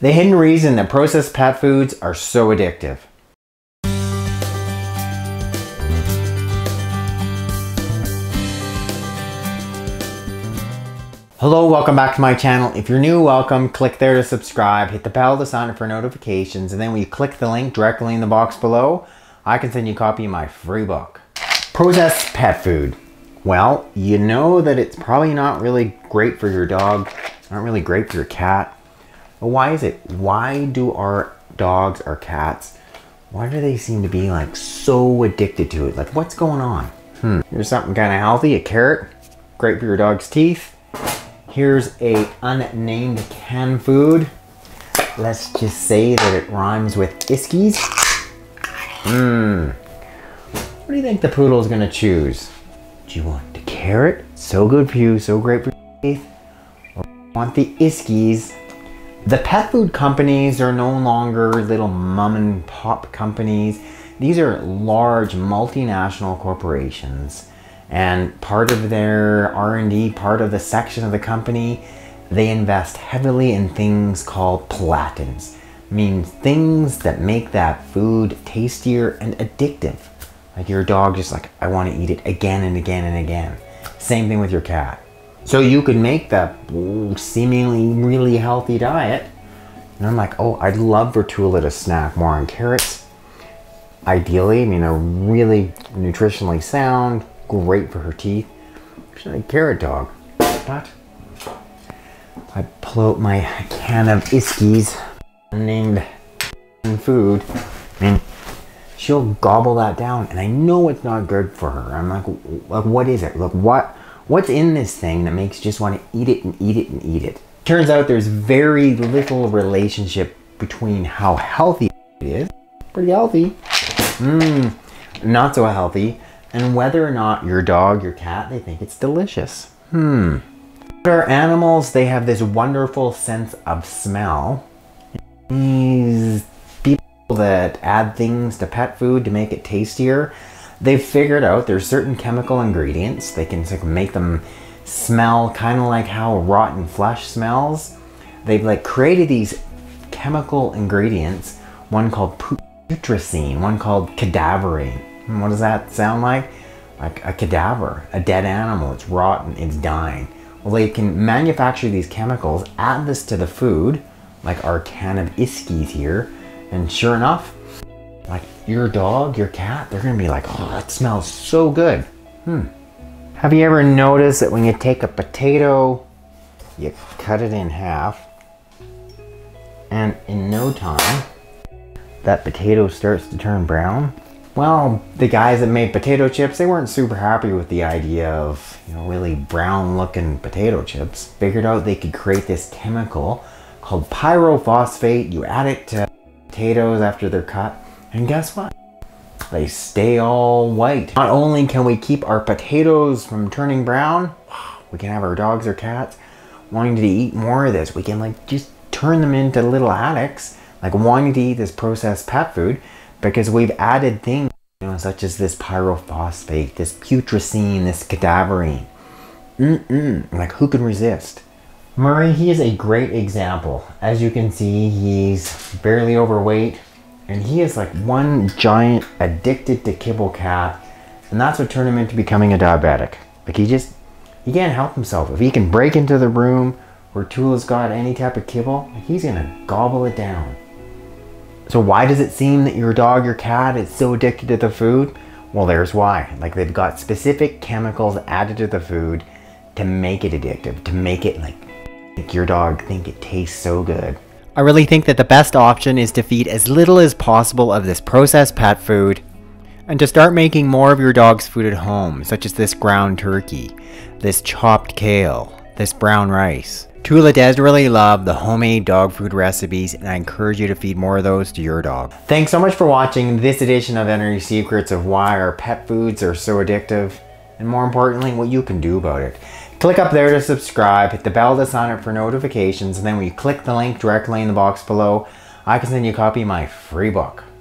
The hidden reason that processed pet foods are so addictive. Hello, welcome back to my channel. If you're new, welcome. Click there to subscribe, hit the bell to sign up for notifications, and then when you click the link directly in the box below, I can send you a copy of my free book. Processed pet food. Well, you know that it's probably not really great for your dog, not really great for your cat. But why is it? Why do our dogs, our cats, why do they seem to be like so addicted to it? Like, what's going on? Here's something kind of healthy, a carrot, great for your dog's teeth. Here's a unnamed canned food. Let's just say that it rhymes with Iskies. What do you think the poodle is gonna choose? Do you want the carrot? So good for you, so great for your teeth. Or do you want the Iskies? The pet food companies are no longer little mom and pop companies. These are large multinational corporations. And part of their R&D, part of the section of the company, they invest heavily in things called platins. Means things that make that food tastier and addictive. Like your dog just like, I want to eat it again and again and again. Same thing with your cat. So you could make that seemingly really healthy diet. And I'm like, oh, I'd love for Tula to snack more on carrots. Ideally, I mean, they're really nutritionally sound. Great for her teeth. She's a carrot dog. But I pull out my can of Iskies, named food, and she'll gobble that down. And I know it's not good for her. I'm like, what is it? Look, what's in this thing that makes you just want to eat it and eat it and eat it? Turns out there's very little relationship between how healthy it is, pretty healthy, not so healthy, and whether or not your dog, your cat, they think it's delicious. Our animals, they have this wonderful sense of smell. These people that add things to pet food to make it tastier, they've figured out there's certain chemical ingredients. They can make them smell kind of like how rotten flesh smells. They've like created these chemical ingredients, one called putrescine, one called cadaverine. What does that sound like? Like a cadaver, a dead animal. It's rotten, it's dying. Well, they can manufacture these chemicals, add this to the food, like our can of Iskies here, and sure enough, like your dog, your cat, they're gonna be like, oh, that smells so good. Have you ever noticed that when you take a potato, you cut it in half, and in no time, that potato starts to turn brown? Well, the guys that made potato chips, they weren't super happy with the idea of, really brown looking potato chips. Figured out they could create this chemical called pyrophosphate. You add it to potatoes after they're cut, and guess what? They stay all white. Not only can we keep our potatoes from turning brown, we can have our dogs or cats wanting to eat more of this. We can like just turn them into little addicts, like wanting to eat this processed pet food, because we've added things, such as this pyrophosphate, this putrescine, this cadaverine. Like, who can resist? Murray, he is a great example. As you can see, he's barely overweight, and he is like one giant addicted to kibble cat, and that's what turned him into becoming a diabetic. Like, he can't help himself. If he can break into the room where Tula's got any type of kibble, he's gonna gobble it down. So why does it seem that your dog, your cat is so addicted to the food? Well, there's why. Like, they've got specific chemicals added to the food to make it addictive, to make it like your dog think it tastes so good. I really think that the best option is to feed as little as possible of this processed pet food and to start making more of your dog's food at home, such as this ground turkey, this chopped kale, this brown rice. Tula does really love the homemade dog food recipes, and I encourage you to feed more of those to your dog. Thanks so much for watching this edition of Veterinary Secrets of why our pet foods are so addictive, and more importantly, what you can do about it. Click up there to subscribe, hit the bell to sign up for notifications, and then when you click the link directly in the box below, I can send you a copy of my free book.